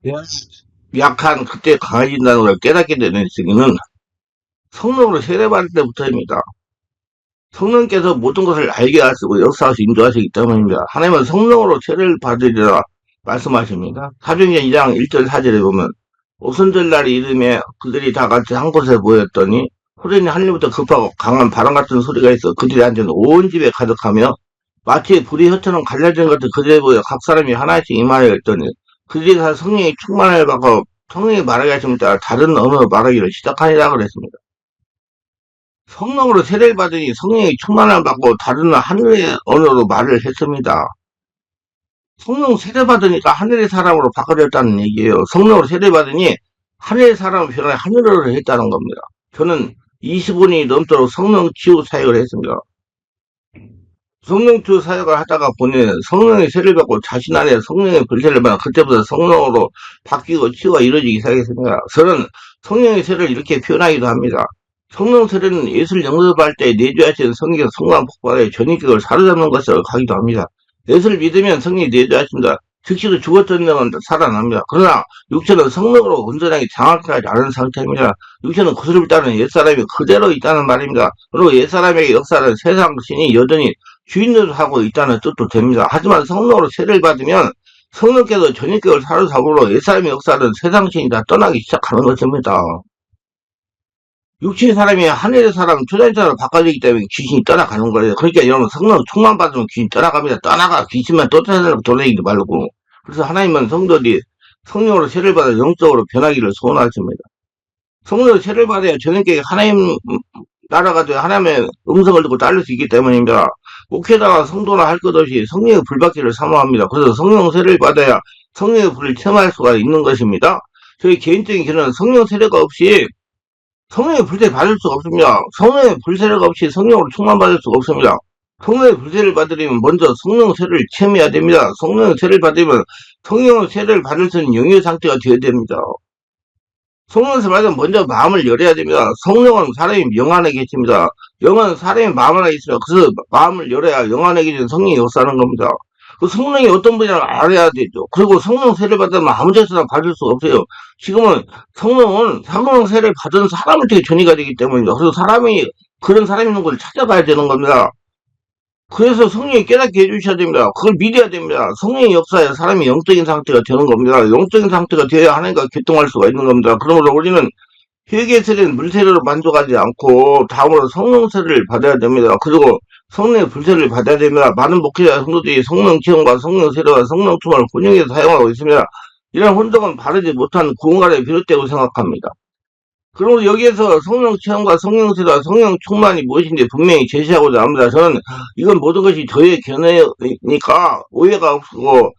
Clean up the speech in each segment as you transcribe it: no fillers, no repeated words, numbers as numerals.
예, 약한 그때 강해진다는 걸 깨닫게 되는 시기는 성령으로 세례받을 때부터입니다. 성령께서 모든 것을 알게 하시고 역사하시 인도하시기 때문입니다. 하나님은 성령으로 세례를 받으리라 말씀하십니다. 사도행전 2장 1절 4절에 보면 오순절날 이름에 그들이 다 같이 한 곳에 모였더니 호련히 하늘부터 급하고 강한 바람 같은 소리가 있어 그들이 앉은 온 집에 가득하며 마치 불이 흩어놓은 갈라진 것들 그들에 보여 각 사람이 하나씩 임하여 있더니 그들이 다 성령이 충만을 받고 성령이 말하게 하심에 따라 다른 언어로 말하기를 시작하니라 그랬습니다. 성령으로 세례를 받으니 성령이 충만을 받고 다른 하늘의 언어로 말을 했습니다. 성령 세례 받으니까 하늘의 사람으로 바꿔졌다는 얘기예요. 성령으로 세례 받으니 하늘의 사람을 변화해 하늘어를 했다는 겁니다. 저는 25년이 넘도록 성령 치유 사역을 했습니다. 성령 치유 사역을 하다가 보니 성령의 세례를 받고 자신 안에 성령의 불세를 받아 그때부터 성령으로 바뀌고 치유가 이루어지기 시작했습니다. 저는 성령의 세례를 이렇게 표현하기도 합니다. 성령 세례는 예술 영접할 때 내주하신 성령의 성광 폭발에 전인격을 사로잡는 것을 하기도 합니다. 예수를 믿으면 성령이 내주하신다. 즉시로 죽었던 영은 살아납니다. 그러나 육체는 성령으로 온전하게 장악하지 않은 상태입니다. 육체는 구슬을 따르는 옛사람이 그대로 있다는 말입니다. 그리고 옛사람에게 역사는 세상 신이 여전히 주인을 하고 있다는 뜻도 됩니다. 하지만 성령으로 세례를 받으면 성령께서 전인격을 사로잡으로 옛사람의 역사는 세상 신이 다 떠나기 시작하는 것입니다. 육신의 사람이 하늘의 사람, 초자의 사람으로 바꿔지기 때문에 귀신이 떠나가는 거예요. 그러니까 여러분 성령 충만 받으면 귀신 떠나갑니다. 떠나가 귀신만 쫓아내려고 돌아다니지 말고. 그래서 하나님은 성도들이 성령으로 세례를 받아 영적으로 변하기를 소원하십니다. 성령으로 세례를 받아야 저녁에 하나님 나라가 돼 하나님의 음성을 듣고 따를 수 있기 때문입니다. 목회자가 성도나 할 것 없이 성령의 불받기를 사모합니다. 그래서 성령 세례를 받아야 성령의 불을 체험할 수가 있는 것입니다. 저희 개인적인 견해는 성령 세례가 없이 성령의 불세를 받을 수가 없습니다. 성령의 불세례가 없이 성령으로 충만받을 수가 없습니다. 성령의 불세를 받으려면 먼저 성령 세례를 체험해야 됩니다. 성령 세례를 받으면 성령 세례를 받을 수 있는 영의 상태가 되어야 됩니다. 성령 세례를 받으면 먼저 마음을 열어야 됩니다. 성령은 사람이 영 안에 계십니다. 영은 사람의 마음 안에 있습니다. 그래서 마음을 열어야 영 안에 계신 성령이 역사하는 겁니다. 그 성령이 어떤 분이라고 알아야 되죠. 그리고 성령 세례를 받으면 아무 데서나 받을 수가 없어요. 지금은 성령 세례를 받은 사람을 되게 전이가 되기 때문입니다. 그래서 그런 사람이 있는 걸 찾아봐야 되는 겁니다. 그래서 성령이 깨닫게 해주셔야 됩니다. 그걸 믿어야 됩니다. 성령의 역사에 사람이 영적인 상태가 되는 겁니다. 영적인 상태가 되어야 하나님과 교통할 수가 있는 겁니다. 그러므로 우리는 회개 세례는 물세례로 만족하지 않고 다음으로 성령 세례를 받아야 됩니다. 그리고 성령의 불세를 받아야 됩니다. 많은 목회자 성도들이 성령 체험과 성령 세례와 성령 충만을 혼용해서 사용하고 있습니다. 이런 혼동은 바르지 못한 구원관에 비롯되고 생각합니다. 그리고 여기에서 성령 체험과 성령 세례와 성령 충만이 무엇인지 분명히 제시하고자 합니다. 저는 이건 모든 것이 저의 견해니까 오해가 없고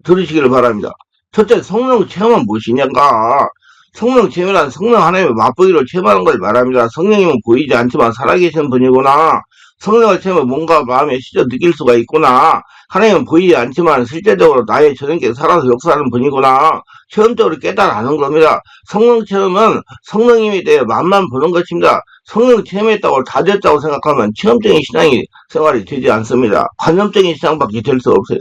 들으시기를 바랍니다. 첫째, 성령 체험은 무엇이냐가 성령 체험이란 성령 하나님의 맛보기를 체험하는 걸 말합니다. 성령님은 보이지 않지만 살아계신 분이구나. 성령을 체험해 몸과 마음에 실제 느낄 수가 있구나. 하나님은 보이지 않지만 실제적으로 나의 저녁에 살아서 역사하는 분이구나. 체험적으로 깨달아가는 겁니다. 성령 체험은 성령님에 대해 맛만 보는 것입니다. 성령 체험했다고 다 됐다고 생각하면 체험적인 생활이 되지 않습니다. 관념적인 신앙밖에 될 수 없어요.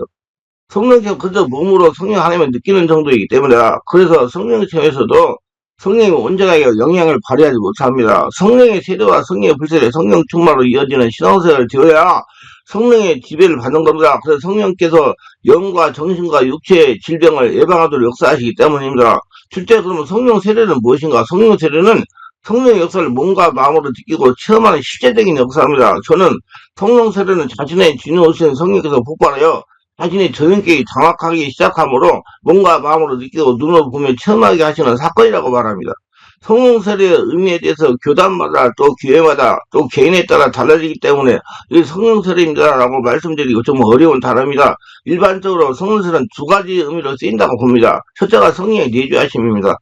성령 체험 그저 몸으로 성령 하나님을 느끼는 정도이기 때문에 그래서 성령 체험에서도 성령이 온전하게 영향을 발휘하지 못합니다. 성령의 세례와 성령의 불세례, 성령 충만으로 이어지는 신앙생활을 되어야 성령의 지배를 받는 겁니다. 그래서 성령께서 영과 정신과 육체의 질병을 예방하도록 역사하시기 때문입니다. 실제 그러면 성령 세례는 무엇인가? 성령 세례는 성령의 역사를 몸과 마음으로 느끼고 체험하는 실제적인 역사입니다. 저는 성령 세례는 자신의 주인 오신 성령께서 폭발하여 자신의 저녁계획이 장악하기 시작하므로 몸과 마음으로 느끼고 눈으로 보며 체험하게 하시는 사건이라고 말합니다. 성령 세례의 의미에 대해서 교단마다 또 교회마다 또 개인에 따라 달라지기 때문에 이 성령 세례입니다라고 말씀드리기 좀 어려운 단어입니다. 일반적으로 성령 세례는 두 가지 의미로 쓰인다고 봅니다. 첫째가 성령의 내주하심입니다.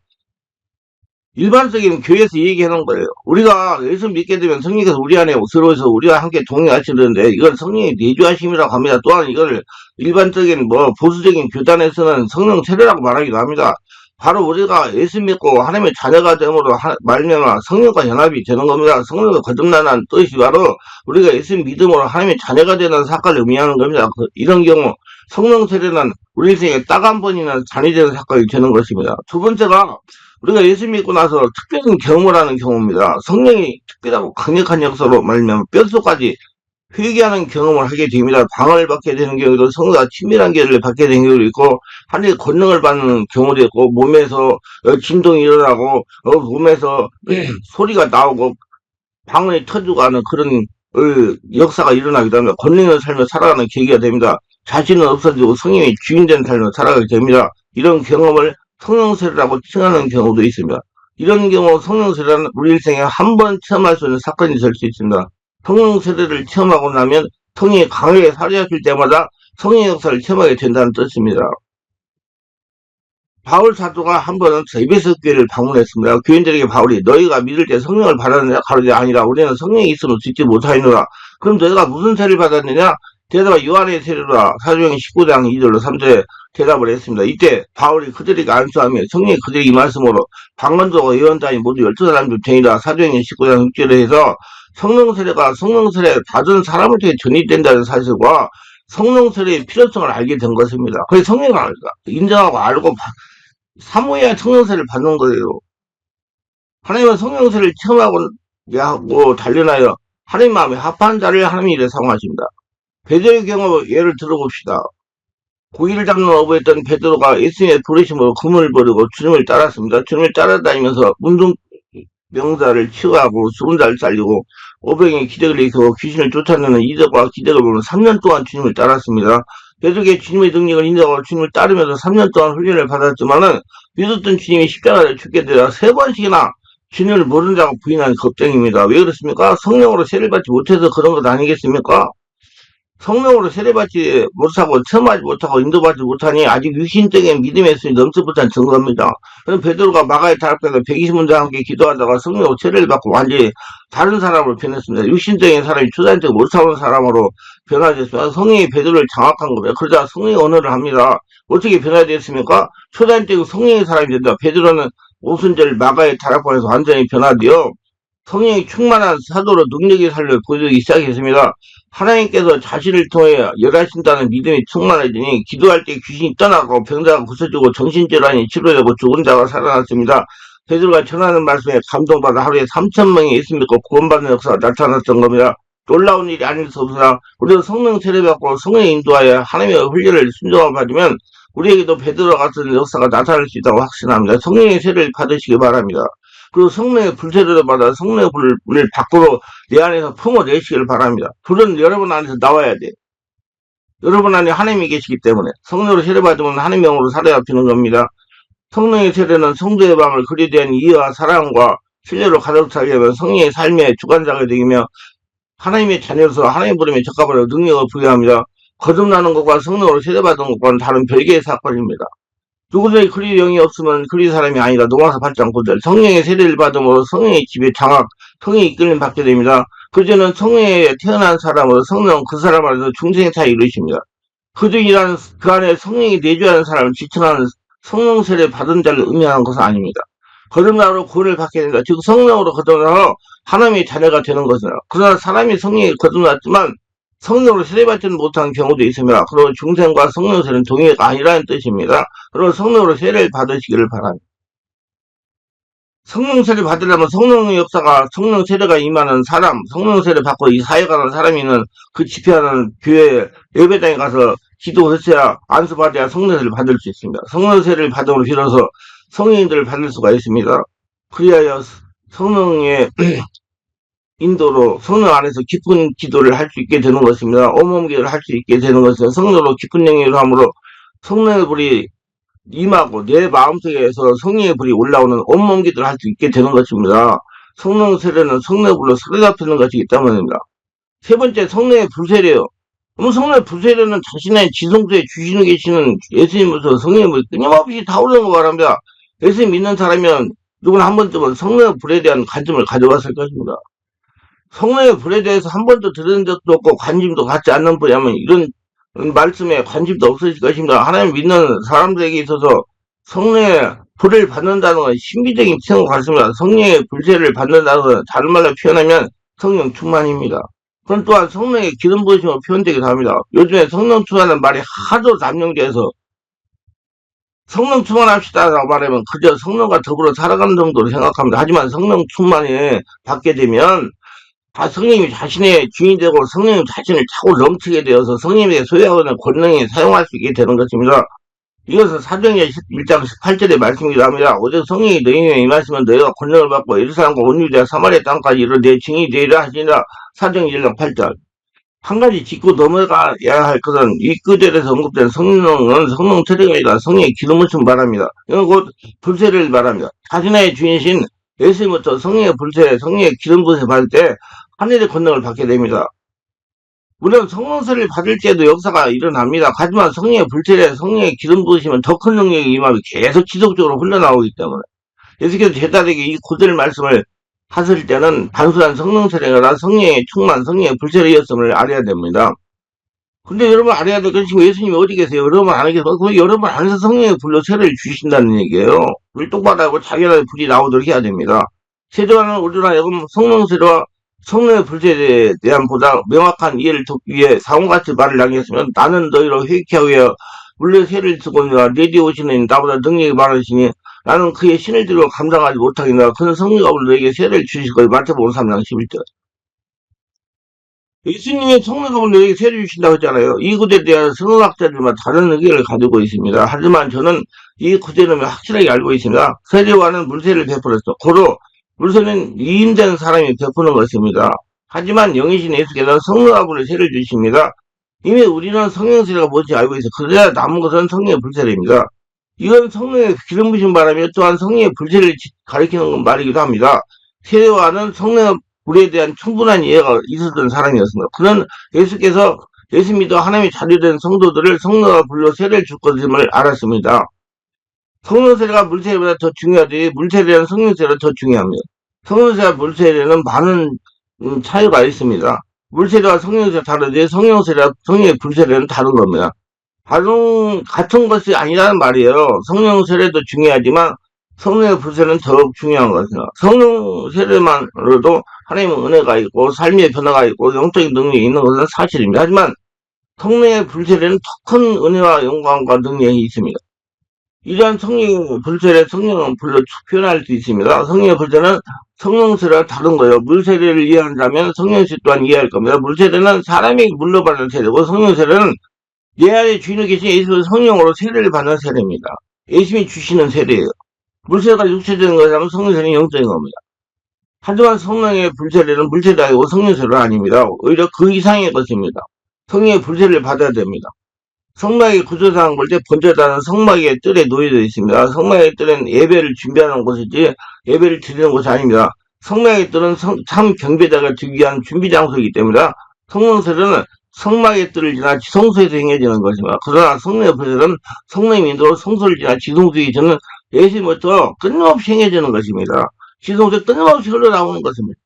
일반적인 교회에서 얘기하는 거예요. 우리가 예수 믿게 되면 성령께서 우리 안에 들어오셔서 우리와 함께 동행하시는데 이건 성령의 내주하심이라고 합니다. 또한 이걸 일반적인 보수적인 교단에서는 성령 세례라고 말하기도 합니다. 바로 우리가 예수 믿고 하나님의 자녀가 됨으로 말미암아 성령과 연합이 되는 겁니다. 성령과 거듭나는 뜻이 바로 우리가 예수 믿음으로 하나님의 자녀가 되는 사건을 의미하는 겁니다. 이런 경우 성령 세례는 우리 인생에 딱 한 번이나 잔이되는 사건이 되는 것입니다. 두 번째가 우리가 예수 믿고 나서 특별한 경험을 하는 경우입니다. 성령이 특별하고 강력한 역사로 말미암아 뼛속까지 회개하는 경험을 하게 됩니다. 방언을 받게 되는 경우도 성도가 친밀한 계를 받게 되는 경우도 있고 하늘의 권능을 받는 경우도 있고 몸에서 진동이 일어나고 몸에서 소리가 나오고 방언이 터지고 하는 그런 역사가 일어나기도 합니다. 권능 있는 삶을 살아가는 계기가 됩니다. 자신은 없어지고 성령이 주인된 삶을 살아가게 됩니다. 이런 경험을 성령세례라고 칭하는 경우도 있습니다. 이런 경우 성령세례는 우리 인생에 한 번 체험할 수 있는 사건이 될 수 있습니다. 성령 세례를 체험하고 나면 성령이 강하게 살아있을 때마다 성령의 역사를 체험하게 된다는 뜻입니다. 바울 사도가 한 번은 에베소 교회를 방문했습니다. 교인들에게 바울이 너희가 믿을 때 성령을 받았느냐 가로되 아니라 우리는 성령이 있음을 듣지 못하였노라. 그럼 너희가 무슨 세례를 받았느냐? 대답은 요한의 세례라. 사도행전 19장 2절로 3절에 대답을 했습니다. 이때 바울이 그들에게 안수하며 성령이 그들에게 임하심으로 방언도 예언자인 모두 12사람 중 되니라. 사도행전 19장 6절에 해서 성령 세례가 성령 세례를 받은 사람을 통해 전이된다는 사실과 성령 세례의 필요성을 알게 된 것입니다. 그래서 성령을 인정하고 알고 사모해야 성령 세례를 받는 거예요. 하나님은 성령 세례를 체험하고 단련하여 하나님 마음에 합한 자를 하나님이 이래 사용하십니다. 베드로의 경우 예를 들어봅시다. 고기를 잡는 어부였던 베드로가 예수님의 부르심으로 그물을 버리고 주님을 따랐습니다. 주님을 따라다니면서 문둥병자를 치유하고 죽은 자를 살리고 오병의 기적을 일으키고 귀신을 쫓아내는 이적과 기적을 보면 3년 동안 주님을 따랐습니다. 베드로에게 주님의 능력을 인정하고 주님을 따르면서 3년 동안 훈련을 받았지만은 믿었던 주님이 십자가를 죽게 되어 3번씩이나 주님을 모르는 자가 부인한 겁쟁입니다. 왜 그렇습니까? 성령으로 세례를 받지 못해서 그런 것 아니겠습니까? 성령으로 세례받지 못하고 체험하지 못하고 인도받지 못하니 아직 육신적인 믿음의 수준이 넘지 못한 증거입니다. 그럼 베드로가 마가의 다락방에서 120문제와 함께 기도하다가 성령으로 세례를 받고 완전히 다른 사람으로 변했습니다. 육신적인 사람이 초자연적 못사는 사람으로 변화됐습니다. 성령이 베드로를 장악한 겁니다. 그러자 성령이 언어를 합니다. 어떻게 변화됐습니까? 초자연적 성령의 사람이 된다. 베드로는 오순절 마가의 다락방에서 완전히 변화되어 성령이 충만한 사도로 능력의 삶을 보여주기 시작했습니다. 하나님께서 자신을 통해 열하신다는 믿음이 충만해지니 기도할 때 귀신이 떠나고 병자가 고쳐지고 정신질환이 치료되고 죽은 자가 살아났습니다. 베드로가 전하는 말씀에 감동받아 하루에 3,000명이 예수 믿고 구원받는 역사가 나타났던 겁니다. 놀라운 일이 아닐 수 없으나 우리도 성령 세례받고 성령의 인도하여 하나님의 훈련을 순종하고 받으면 우리에게도 베드로와 같은 역사가 나타날 수 있다고 확신합니다. 성령의 세례를 받으시기 바랍니다. 그리고 성령의 불세례를 받아 성령의 불을 밖으로 내 안에서 품어내시기를 바랍니다. 불은 여러분 안에서 나와야 돼. 여러분 안에 하나님이 계시기 때문에 성령으로 세례받으면 하나님의 영으로 살아야 되는 겁니다. 성령의 세례는 성도의 방을 그리 대한 이해와 사랑과 신뢰로 가득 차게 하면 성령의 삶의 주관자가 되며 하나님의 자녀로서 하나님의 부름에 적합하여 능력을 부여합니다. 거듭나는 것과 성령으로 세례받은 것과는 다른 별개의 사건입니다. 누구든지 그리스도의 영이 없으면 그리스도 사람이 아니라 노마서 8장 9절 성령의 세례를 받음으로 성령의 집에 장악, 성령의 이끌림 받게 됩니다. 그저는 성령에 태어난 사람으로 성령 그 사람 안에서 중생사에 이르십니다. 그중이란 그 안에 성령이 내주하는 사람을 지칭하는 성령 세례 받은 자를 의미하는 것은 아닙니다. 거듭남으로 구원을 받게 된다. 즉 성령으로 거듭나서 하나님의 자녀가 되는 것이다. 그러나 사람이 성령이 거듭났지만 성령으로 세례받지는 못한 경우도 있습니다. 그리고 중생과 성령 세례는 동의가 아니라는 뜻입니다. 그리고 성령으로 세례를 받으시기를 바랍니다. 성령 세례 받으려면 성령의 역사가 성령 세례가 임하는 사람, 성령 세례 받고 이 사회가는 사람이 있는 그 집회하는 교회 예배당에 가서 기도했어야 안수받아야 성령 세례를 받을 수 있습니다. 성령 세례를 받음으로 비로소 성인들을 받을 수가 있습니다. 그리하여 성령의 인도로 성령 안에서 깊은 기도를 할 수 있게 되는 것입니다. 오몸기도를 할 수 있게 되는 것입니다. 성령으로 깊은 영역으로 함으로 성령의 불이 임하고 내 마음속에서 성령의 불이 올라오는 온몸기도를 할 수 있게 되는 것입니다. 성령 세례는 성령의 불로 사로잡히는 것이기 때문입니다. 세 번째, 성령의 불세례요. 성령의 불세례는 자신의 지성소에 주시는 계시는 예수님으로서 성령의 불이 끊임없이 타오르는 거 바랍니다. 예수님 믿는 사람이면 누구나 한 번쯤은 성령의 불에 대한 관심을 가져왔을 것입니다. 성령의 불에 대해서 한 번도 들은 적도 없고 관심도 갖지 않는 분이라면 이런 말씀에 관심도 없으실 것입니다. 하나님 믿는 사람들에게 있어서 성령의 불을 받는다는 건 신비적인 체험 같습니다. 성령의 불세를 받는다는 건 다른 말로 표현하면 성령 충만입니다. 그건 또한 성령의 기름 부으심으로 표현되기도 합니다. 요즘에 성령 충만하는 말이 하도 남용돼서 성령 충만합시다라고 말하면 그저 성령과 더불어 살아가는 정도로 생각합니다. 하지만 성령 충만이 받게 되면 다 성령님이 자신의 주인이 되고 성령님 자신을 차고 넘치게 되어서 성령님에게 소유하고 있는 권능에 사용할 수 있게 되는 것입니다. 이것은 사도행전 1장 18절의 말씀이기도 합니다. 오직 성령이 너희에게 임하시면 너희가 권능을 받고 예루살렘과 온 유대와 사마리아 땅까지 이르러 내 증인이 되리라 하시니라. 사도행전 1장 8절. 한 가지 짚고 넘어가야 할 것은 이 구절에서 언급된 성령은 성령 세례가 아니라 성령의 기름 부으심을 말합니다. 이건 곧 불세례를 말합니다. 자신의 주인이신 예수님부터 성령의 불세례, 성령의 기름 부으심을 받을 때 하늘의 권능을 받게 됩니다. 물론 성령 세례를 받을 때도 역사가 일어납니다. 하지만 성령의 불세례, 성령의 기름 부으시면 더 큰 능력이 임함이 계속 지속적으로 흘러나오기 때문에 예수께서 제자들에게 이 구절 말씀을 하실 때는 단순한 성령 세례가 아니라 성령의 충만, 성령의 불세례였음을 알아야 됩니다. 근데 여러분 알아야 될 것이 예수님이 어디 계세요? 여러분 안 계세요? 그 여러분 안에서 성령의 불로 세례를 주신다는 얘기예요. 우리 똑바로 하고 자기나라의 불이 나오도록 해야 됩니다. 세례와는 우리나라 여러분 성령 세례와 성령의 불세례에 대한 보다 명확한 이해를 돕기 위해 사원같이 말을 남겼으면 나는 너희로 회개하여 물레 세례를 쓰고 있느라 내 뒤에 오시는 나보다 능력이 많으시니 나는 그의 신을 들고 감당하지 못하겠느라 그는 성령으로 너에게 세례를 주실 것을 마태복음 3장 11절. 예수님의 성령으로 너에게 세례를 주신다고 했잖아요. 이 구절에 대한 성경학자들만 다른 의견을 가지고 있습니다. 하지만 저는 이 구절을 확실하게 알고 있습니다. 세례와는 물세를 베풀었어. 고로 물세는 위임된 사람이 베푸는 것입니다. 하지만 영이신 예수께서는 성령으로 세례를 주십니다. 이미 우리는 성령 세례가 뭔지 알고 있어. 그래야 남은 것은 성령의 불세례입니다. 이건 성령의 기름 부으신 바람에 또한 성령의 불세를 가리키는 말이기도 합니다. 세례와는 성령의 불에 대한 충분한 이해가 있었던 사람이었습니다. 그는 예수께서 예수 믿어 하나님의 자녀된 성도들을 성령과 불로 세례를 줄 것임을 알았습니다. 성령 세례가 물세례보다 더 중요하지 물세례는 성령 세례가 더 중요합니다. 성령 세례와 물세례는 많은 차이가 있습니다. 물세례와 성령 세례가 다르지 성령 세례와 성령의 불세례는 다른 겁니다. 같은 것이 아니라는 말이에요. 성령 세례도 중요하지만 성령의 불세는 더욱 중요한 것입니다. 성령 세례만으로도 하나님의 은혜가 있고 삶의 변화가 있고 영적인 능력이 있는 것은 사실입니다. 하지만 성령의 불세례는 더 큰 은혜와 영광과 능력이 있습니다. 이러한 성령의 불세례, 성령은 불로 표현할 수 있습니다. 성령의 불세는 성령 세례와 다른 거예요. 물세례를 이해한다면 성령 세례 또한 이해할 겁니다. 물세례는 사람이 물로 받는 세례고 성령 세례는 내 안에 주인이 계신 예수 성령으로 세례를 받는 세례입니다. 예수님이 주시는 세례예요. 물세례가 육체적인 것이라면 성령 세례는 영적인 겁니다. 하지만 성령의 불세례는 물세례가 아니고 성령 세례가 아닙니다. 오히려 그 이상의 것입니다. 성령의 불세례를 받아야 됩니다. 성막의 구조상을 볼 때 번제단은 성막의 뜰에 놓여져 있습니다. 성막의 뜰은 예배를 준비하는 곳이지 예배를 드리는 곳이 아닙니다. 성막의 뜰은 참 경배자가 주기 위한 준비 장소이기 때문에 성령 세례는 성막의 뜰을 지나 지성소에서 행해지는 것입니다. 그러나 성령의 불세례는 성령의 인도로 성소를 지나 지성소에 저는 예수님부터 끊임없이 행해지는 것입니다. 지성소에 끊임없이 흘러나오는 것입니다.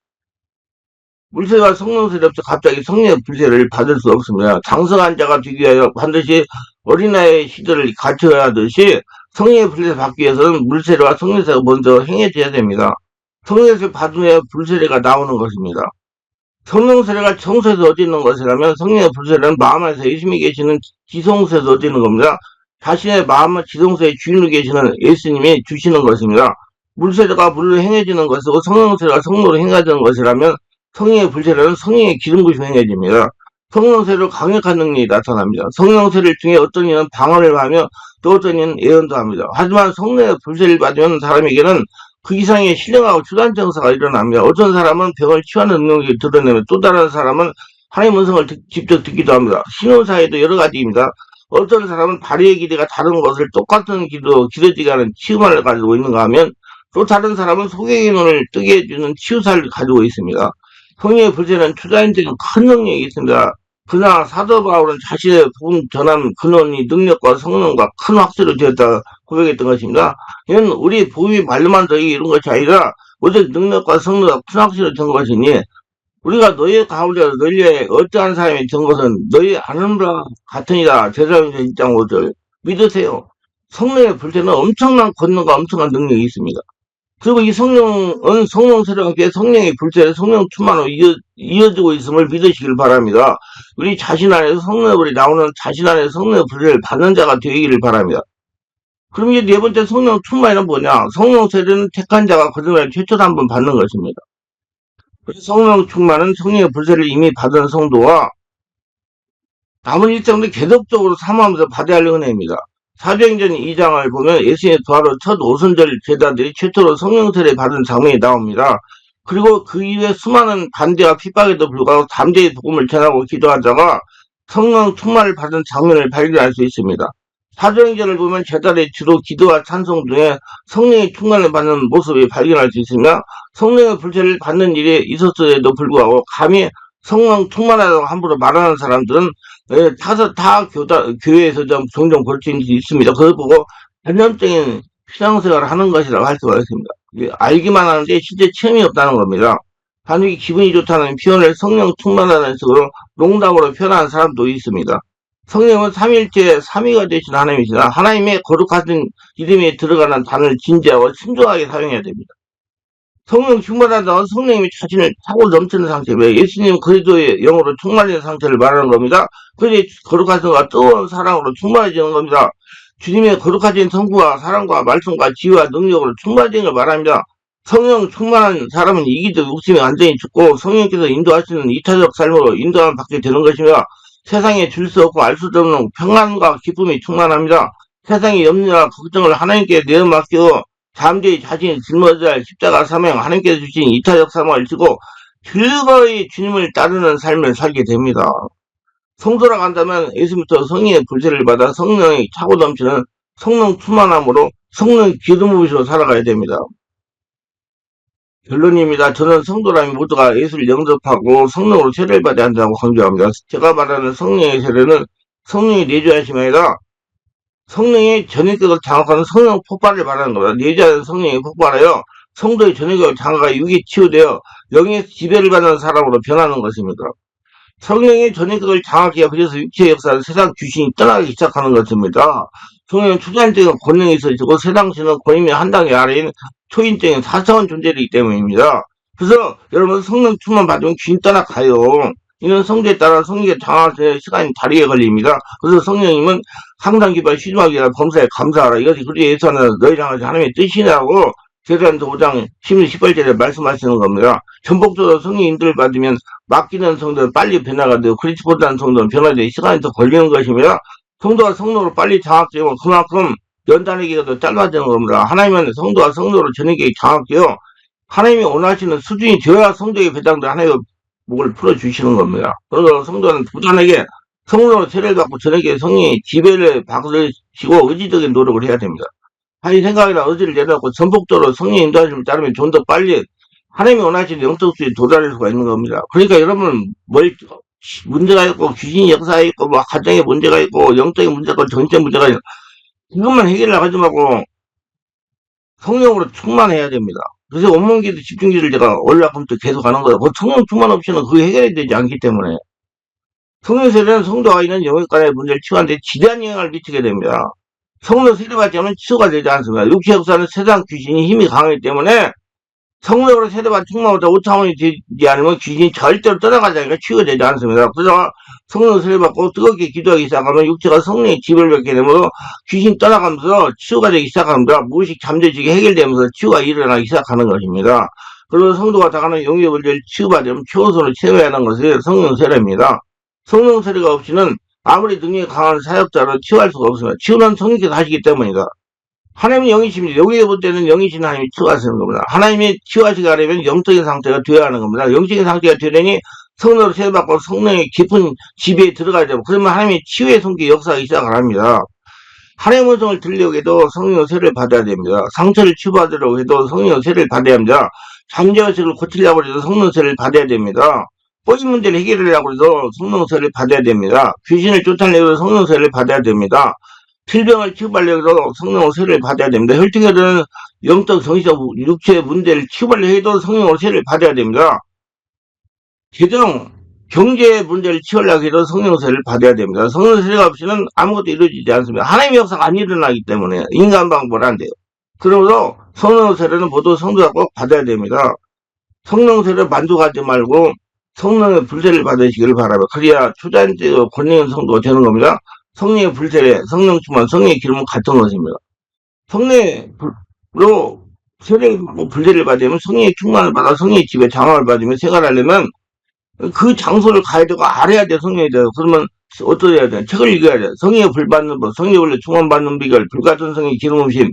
물세와 성령 세례 없이 갑자기 성령의 불세를 받을 수 없습니다. 장성한 자가 되기 위하여 반드시 어린아이의 시대를 갖춰야 하듯이 성령의 불세를 받기 위해서는 물세례와 성령 세례가 먼저 행해져야 됩니다. 성령 세례를 받으면 불세례가 나오는 것입니다. 성령 세례가 성소에서 얻어지는 것이라면 성령의 불세례는 마음 안에서 예수님이 계시는 지성소에서 얻어지는 겁니다. 자신의 마음은 지성소의 주인으로 계시는 예수님이 주시는 것입니다. 물세례가 물로 행해지는 것이고 성령 세례가 성령으로 행해지는 것이라면 성령의 불세례는 성령의 기름 부으심으로 행해집니다. 성령 세례로 강력한 능력이 나타납니다. 성령 세례를 통해 어떤 이는 방언을 하며 또 어떤 이는 예언도 합니다. 하지만 성령의 불세를 받으면 사람에게는 그 이상의 신령하고 주단 정사가 일어납니다. 어떤 사람은 병을 치유하는 능력이 드러내며 또 다른 사람은 하나님의 음성을 직접 듣기도 합니다. 신호사에도 여러 가지입니다. 어떤 사람은 발의의 길이가 다른 것을 똑같은 기도지가는 치유만을 가지고 있는가 하면 또 다른 사람은 소경의 눈을 뜨게 해주는 치유사를 가지고 있습니다. 성령의 불세는 투자인적인 큰 능력이 있습니다. 그러나 사도 바울은 자신의 복음 전하는 근원이 능력과 성령과 큰 확실히 되었다 고백했던 것입니다. 이는 우리 복음이 말로만 더 이런 것이 아니라 오직 능력과 성령과 큰 확실히 된 것이니 우리가 너희 가운데 너희의 어떠한 사람이 된 것은 너희 아는 바 같으니라. 제사장전 1장 5절 믿으세요. 성령의 불세는 엄청난 권능과 엄청난 능력이 있습니다. 그리고 이 성령은 성령 세례와 함께 성령의 불세례, 성령 충만으로 이어지고 있음을 믿으시길 바랍니다. 우리 자신 안에서 성령의 불이 나오는 자신 안에서 성령의 불세를 받는 자가 되기를 바랍니다. 그럼 이제 네 번째 성령 충만이란 뭐냐? 성령 세례는 택한 자가 거듭날 최초로 한번 받는 것입니다. 그래서 성령 충만은 성령의 불세를 이미 받은 성도와 남은 일정도 계속적으로 사모하면서 받아야 할 은혜입니다. 사도행전 2장을 보면 예수님의 부활로 첫 오순절 제자들이 최초로 성령 세례 받은 장면이 나옵니다. 그리고 그 이후에 수많은 반대와 핍박에도 불구하고 담대히 복음을 전하고 기도하다가 성령 충만을 받은 장면을 발견할 수 있습니다. 사도행전을 보면 제자들이 주로 기도와 찬송 중에 성령의 충만을 받는 모습을 발견할 수 있으며 성령의 불세를 받는 일이 있었음에도 불구하고 감히 성령 충만하다고 함부로 말하는 사람들은 교회에서 좀 종종 볼 수 있습니다. 그걸 보고 전념적인 신앙생활을 하는 것이라고 할 수가 있습니다. 알기만 하는데 실제 체험이 없다는 겁니다. 단지 기분이 좋다는 표현을 성령 충만하다는 식으로 농담으로 표현하는 사람도 있습니다. 성령은 삼일째 삼위가 되신 하나님이시나 하나님의 거룩하신 이름에 들어가는 단어를 진지하고 신중하게 사용해야 됩니다. 성령 충만하다는 성령님이 자신을 차고 넘치는 상태입니다. 예수님은 그리스도의 영으로 충만해진 상태를 말하는 겁니다. 그래서 거룩하신과 뜨거운 사랑으로 충만해지는 겁니다. 주님의 거룩하신 성부와 사랑과 말씀과 지혜와 능력으로 충만해지는 걸 말합니다. 성령 충만한 사람은 이기적 욕심이 완전히 죽고 성령께서 인도하시는 이타적 삶으로 인도함을 받게 되는 것이며 세상에 줄 수 없고 알 수도 없는 평안과 기쁨이 충만합니다. 세상의 염려와 걱정을 하나님께 내어맡겨 잠재히 자신이 짊어져야 할 십자가 사명 하나님께서 주신 이타적 사명을 지고 즐거이 주님을 따르는 삶을 살게 됩니다. 성도라고 한다면 예수부터 성령의 불세를 받아 성령이 차고 넘치는 성령 충만함으로 성령 기름 부으시로 살아가야 됩니다. 결론입니다. 저는 성도라면 모두가 예수를 영접하고 성령으로 세례를 받아야 한다고 강조합니다. 제가 말하는 성령의 세례는 성령이 내주하심이 아니라 성령의 전인격을 장악하는 성령 폭발을 말하는 겁니다. 내주하는 성령이 폭발하여 성도의 전인격을 장악하여 육이 치유되어 영의 지배를 받는 사람으로 변하는 것입니다. 성령의 전인격을 장악해야 그래서 육체의 역사를 세상 귀신이 떠나기 시작하는 것입니다. 성령은 초자연적인 권능이 있어지고 세상 신은 권위의 한 단계 아래인 초인적인 사차원 존재이기 때문입니다. 그래서 여러분 성령 충만 받으면 귀신 떠나가요. 이는 성도에 따라 성령의 장악의 시간이 다르게 걸립니다. 그래서 성령님은 항상 기뻐 시주하기라 범사에 감사하라. 이것이 그리 예수하는 너희를 향하신 하나님의 뜻이라고 계시록서 5장 16-18절에 말씀하시는 겁니다. 전복적으로 성령 인도를 받으면 맡기는 성도는 빨리 변화가 되고 그렇지 못한 성도는 변화되어 시간이 더 걸리는 것입니다. 성도가 성도로 빨리 장악되면 그만큼 연단의 더 짧아지는 겁니다. 하나님은 성도가 성도로 전에게 장악되어 하나님이 원하시는 수준이 되어야 성도에게 배당된 하나님의 목을 풀어주시는 겁니다. 그래서 성도는 부단하게 성령으로 세례를 받고 전에게 성령의 지배를 받으시고 의지적인 노력을 해야 됩니다. 자기 생각이나 의지를 내려놓고 전폭적으로 성령의 인도하심을 따르면 좀 더 빨리 하나님이 원하시는 영적 수준에 도달할 수가 있는 겁니다. 그러니까 여러분 문제가 있고 귀신이 역사에 있고 뭐 가정에 문제가 있고 영적인 문제가 있고 정신적 문제가 있고 이것만 해결을 하지 말고 성령으로 충만해야 됩니다. 그래서 원문기도 집중기를 제가 올라가면서 계속 하는 거예요. 성령 충만 없이는 그게 해결이 되지 않기 때문에 성령 세례는 성도가 있는 영역간의 문제를 치유하는데 지대한 영향을 미치게 됩니다. 성령 세례받지 않으면 치유가 되지 않습니다. 육체 역사는 세상 귀신이 힘이 강하기 때문에 성령으로 세례받아 충만하자 5차원이 되지 않으면 귀신이 절대로 떠나가지 않으니까 치유가 되지 않습니다. 그래서 성령 세례받고 뜨겁게 기도하기 시작하면 육체가 성령의 지배를 받게 되면서 귀신이 떠나가면서 치유가 되기 시작합니다. 무의식 잠재적이 해결되면서 치유가 일어나기 시작하는 것입니다. 그리고 성도가 당하는 영의 문제를 치유받으면 최우선으로 채워야 하는 것이 성령 세례입니다. 성령 세례가 없이는 아무리 능력이 강한 사역자로 치유할 수가 없습니다. 치유는 성령께서 하시기 때문이다. 하나님은 영이십니다. 여기에 볼 때는 영이신 하나님이 치유하시는 겁니다. 하나님이 치유하시게 하려면 영적인 상태가 되어야 하는 겁니다. 영적인 상태가 되려니 성령으로 세례받고 성령의 깊은 지배에 들어가야 되고 그러면 하나님의 치유의 손길 역사하기 시작을 합니다. 하나님의 음성을 들으려고 해도 성령 세례를 받아야 됩니다. 상처를 치유받으려고 해도 성령 세례를 받아야 합니다. 잠재의식을 고치려고 해도 성령 세례를 받아야 됩니다. 꼬인 문제를 해결하려고 해도 성령 세례를 받아야 됩니다. 귀신을 쫓아내려고 해도 성령 세례를 받아야 됩니다. 질병을 치유하려고 해도 성령으로 세례를 받아야 됩니다. 혈증에는 영적, 정신적, 육체의 문제를 치유하려고 해도 성령으로 세례를 받아야 됩니다. 개정, 경제의 문제를 치유하려고 해도 성령 세례를 받아야 됩니다. 성령 세례가 없이는 아무것도 이루어지지 않습니다. 하나님의 역사가 안 일어나기 때문에 인간 방법은 안 돼요. 그러므로 성령 세례는 모두 성도가 꼭 받아야 됩니다. 성령 세례 만족하지 말고 성령의 불세를 받으시기를 바라며 그래야 초자연적 권위 있는 성도가 되는 겁니다. 성령의 불세례, 성령 충만, 성령의 기름은 같은 것입니다. 성령으로 세례 불세를 받으면 성령의 충만을 받아 성령의 집에 장함을 받으며 생활하려면 그 장소를 가야 되고 알아야 돼. 성령에 대해서. 그러면 어떻게 해야 돼? 책을 읽어야 돼. 성령의 불 받는 법, 성령의 원래 충만 받는 비결, 불같은 성령의 기름 부심,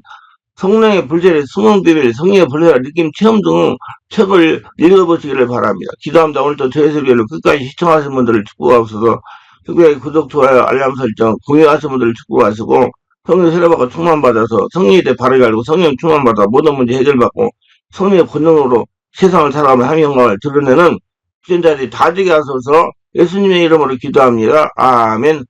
성령의 불세례, 수능 비밀, 성령의 불세례 느낌 체험 등 책을 읽어보시기를 바랍니다. 기도합니다. 오늘도 저예술교를 끝까지 시청하신 분들을 축복하옵소서. 특별히 구독, 좋아요, 알람 설정, 공유하신 분들을 축복하시고 성령 세례받고 충만받아서 성령에 대해 바르게 알고 성령 충만받아 모든 문제 해결받고 성령의 본능으로 세상을 살아가며 하나님의 영광을 드러내는 시전자들이 다 되게 하소서. 예수님의 이름으로 기도합니다. 아멘.